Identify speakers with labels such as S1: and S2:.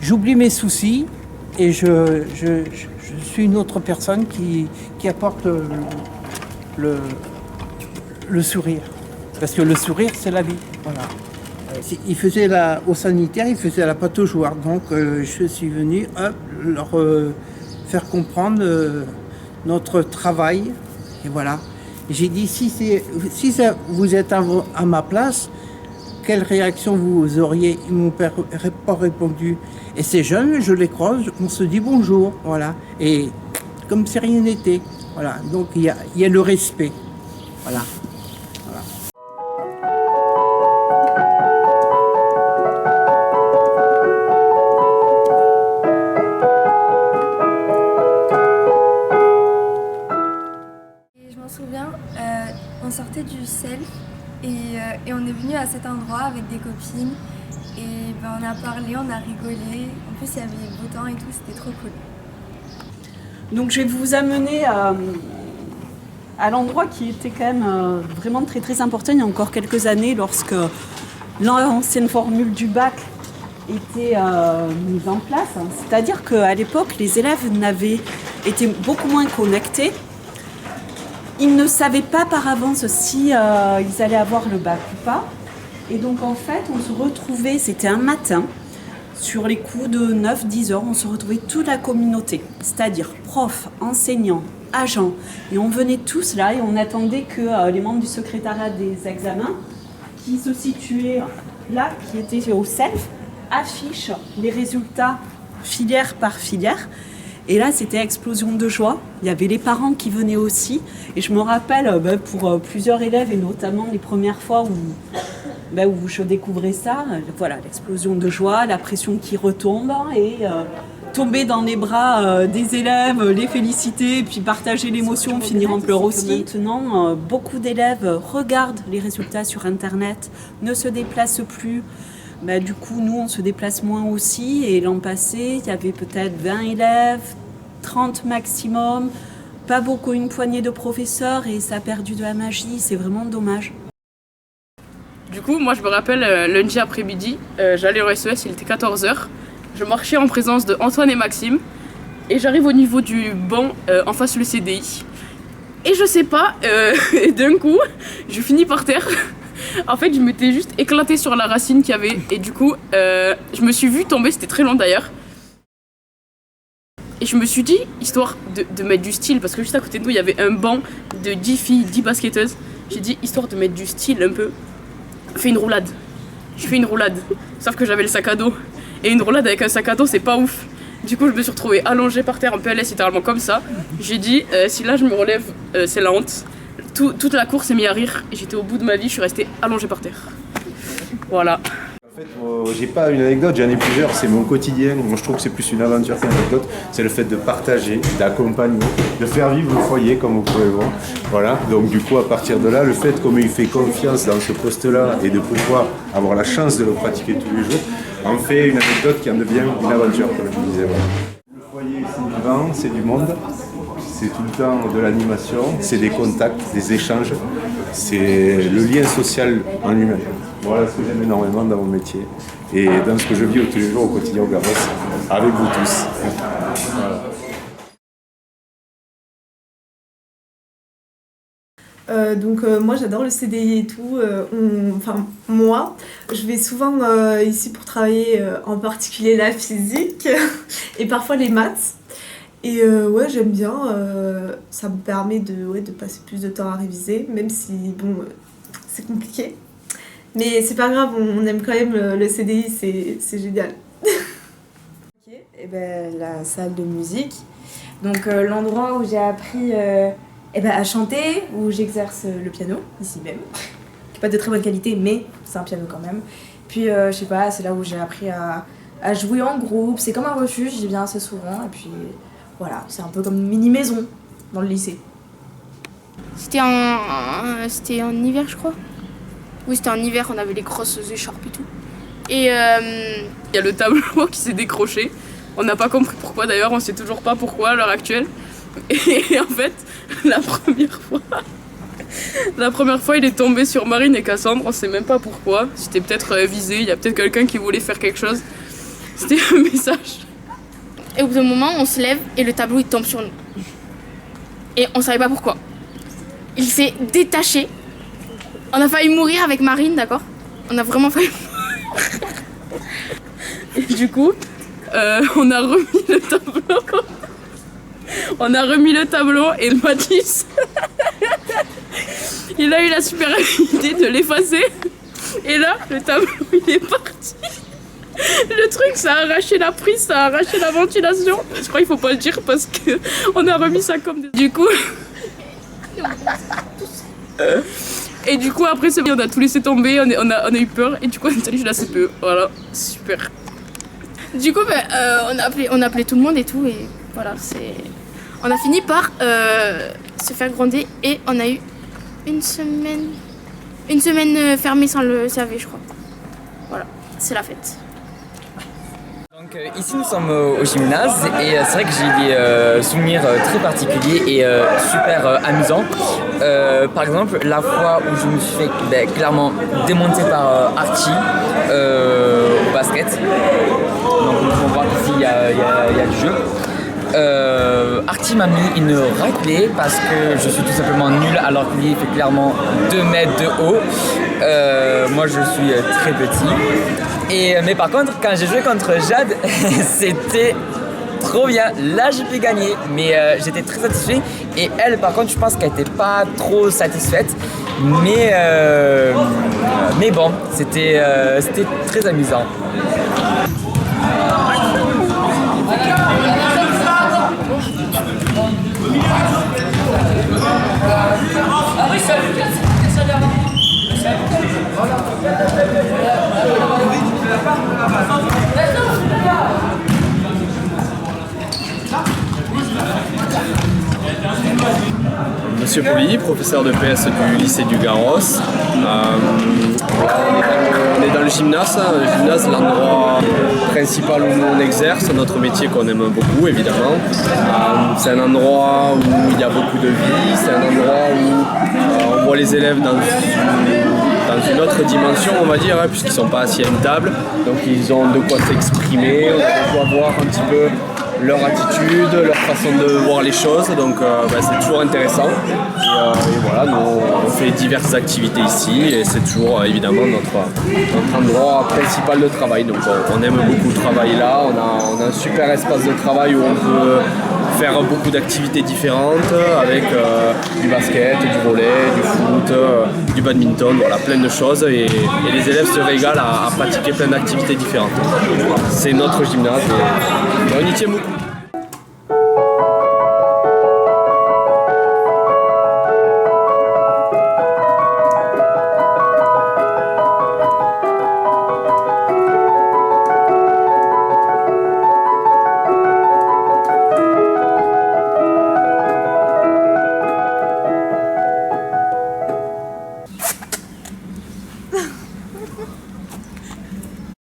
S1: j'oublie mes soucis et je suis une autre personne qui apporte le sourire. Parce que le sourire, c'est la vie. Voilà. Il faisait au sanitaire, il faisait la pâte aux joueurs. Donc je suis venu leur faire comprendre notre travail. Et voilà. Et j'ai dit, si vous êtes à ma place, quelle réaction vous auriez? Ils m'ont pas répondu. Et ces jeunes, je les croise, on se dit bonjour. Voilà. Et comme si rien n'était. Voilà. Donc il y a le respect. Voilà.
S2: On sortait du self et on est venu à cet endroit avec des copines et on a parlé, on a rigolé. En plus il y avait beau temps et tout, c'était trop cool.
S3: Donc je vais vous amener à l'endroit qui était quand même vraiment très très important il y a encore quelques années lorsque l'ancienne formule du bac était mise en place. C'est-à-dire qu'à l'époque les élèves étaient beaucoup moins connectés. Ils ne savaient pas par avance si ils allaient avoir le bac ou pas. Et donc en fait, on se retrouvait, c'était un matin, sur les coups de 9-10 heures, on se retrouvait toute la communauté, c'est-à-dire profs, enseignants, agents. Et on venait tous là et on attendait que les membres du secrétariat des examens, qui se situaient là, qui étaient au self, affichent les résultats filière par filière. Et là, c'était explosion de joie. Il y avait les parents qui venaient aussi. Et je me rappelle, pour plusieurs élèves, et notamment les premières fois où je découvrais ça, voilà, l'explosion de joie, la pression qui retombe, et tomber dans les bras des élèves, les féliciter, et puis partager l'émotion, finir en pleurs aussi. Maintenant, beaucoup d'élèves regardent les résultats sur Internet, ne se déplacent plus. Du coup, nous, on se déplace moins aussi. Et l'an passé, il y avait peut-être 20 élèves, 30 maximum, pas beaucoup, une poignée de professeurs, et ça a perdu de la magie. C'est vraiment dommage.
S4: Du coup, moi, je me rappelle, lundi après-midi, j'allais au SES, il était 14h. Je marchais en présence de Antoine et Maxime. Et j'arrive au niveau du banc, en face le CDI. Et je sais pas, d'un coup, je finis par terre. En fait, je m'étais juste éclatée sur la racine qu'il y avait. Et du coup, je me suis vue tomber, c'était très long d'ailleurs. Et je me suis dit, histoire de mettre du style, parce que juste à côté de nous, il y avait un banc de 10 filles, 10 basketteuses. J'ai dit, histoire de mettre du style un peu, fais une roulade. Je fais une roulade. Sauf que j'avais le sac à dos. Et une roulade avec un sac à dos, c'est pas ouf. Du coup, je me suis retrouvée allongée par terre en PLS, littéralement comme ça. J'ai dit, si là je me relève, c'est la honte. Toute la course s'est mise à rire et j'étais au bout de ma vie, je suis restée allongée par terre. Voilà.
S5: En fait, j'ai pas une anecdote, j'en ai plusieurs, c'est mon quotidien. Moi je trouve que c'est plus une aventure qu'une anecdote. C'est le fait de partager, d'accompagner, de faire vivre le foyer comme vous pouvez voir. Voilà, donc du coup à partir de là, le fait comme il fait confiance dans ce poste-là et de pouvoir avoir la chance de le pratiquer tous les jours, en fait une anecdote qui en devient une aventure, comme je disais. Le foyer c'est du vent, c'est du monde. C'est tout le temps de l'animation, c'est des contacts, des échanges, c'est le lien social en lui-même. Voilà ce que j'aime énormément dans mon métier et dans ce que je vis tous les jours au quotidien au Garros, avec vous tous.
S6: Voilà. Moi j'adore le CDI et tout. Moi, je vais souvent ici pour travailler en particulier la physique et parfois les maths. Et ouais, j'aime bien, ça me permet de passer plus de temps à réviser, même si, c'est compliqué. Mais c'est pas grave, on aime quand même le CDI, c'est génial.
S7: Ok, et la salle de musique. Donc l'endroit où j'ai appris à chanter, où j'exerce le piano, ici même. Qui n'est pas de très bonne qualité, mais c'est un piano quand même. Puis je sais pas, c'est là où j'ai appris à jouer en groupe. C'est comme un refuge, j'y viens assez souvent. Et puis voilà, c'est un peu comme une mini-maison dans le lycée.
S8: C'était en hiver, je crois. Oui, c'était en hiver, on avait les grosses écharpes et tout. Et
S4: il y a le tableau qui s'est décroché. On n'a pas compris pourquoi d'ailleurs, on sait toujours pas pourquoi à l'heure actuelle. Et en fait, la première fois, il est tombé sur Marine et Cassandre, on sait même pas pourquoi. C'était peut-être visé, il y a peut-être quelqu'un qui voulait faire quelque chose. C'était un message.
S8: Et au bout d'un moment, on se lève et le tableau il tombe sur nous. Et on savait pas pourquoi. Il s'est détaché. On a failli mourir avec Marine, d'accord? On a vraiment failli mourir.
S4: Et du coup, on a remis le tableau. On a remis le tableau et Mathis, il a eu la super idée de l'effacer. Et là, le tableau il est parti. Le truc, ça a arraché la prise, ça a arraché la ventilation. Je crois qu'il faut pas le dire parce que on a remis ça comme des... Du coup... Et du coup, après, on a tout laissé tomber, on a eu peur. Et du coup, on est allé chez la CPE. Voilà, super.
S8: Du coup, on a appelé tout le monde et tout. Et voilà, on a fini par se faire gronder. Et on a eu une semaine fermée sans le CAV, je crois. Voilà, c'est la fête.
S9: Donc ici nous sommes au gymnase et c'est vrai que j'ai des souvenirs très particuliers et super amusants. Par exemple, la fois où je me suis fait clairement démonter par Archie au basket. Donc on voit qu'ici il y a du jeu. Archie m'a mis une raclée parce que je suis tout simplement nul alors que lui il fait clairement 2 mètres de haut. Moi je suis très petit. Mais par contre quand j'ai joué contre Jade c'était trop bien. Là j'ai pu gagner mais j'étais très satisfait et elle par contre je pense qu'elle n'était pas trop satisfaite. Mais bon c'était très amusant.
S10: Monsieur Poli, professeur de PS du lycée du Garros. On est dans le gymnase. Le gymnase, l'endroit principal où on exerce notre métier qu'on aime beaucoup, évidemment. C'est un endroit où il y a beaucoup de vie, c'est un endroit où on voit les élèves dans une autre dimension, on va dire, puisqu'ils ne sont pas assis à une table. Donc ils ont de quoi s'exprimer, on a de quoi voir un petit peu leur attitude, leur façon de voir les choses, donc c'est toujours intéressant. Et voilà, nous on fait diverses activités ici et c'est toujours évidemment notre endroit principal de travail. Donc on aime beaucoup travailler là, on a un super espace de travail où on peut faire beaucoup d'activités différentes avec du basket, du volley, du foot, du badminton, voilà, plein de choses et les élèves se régalent à pratiquer plein d'activités différentes. C'est notre gymnase et on y tient beaucoup.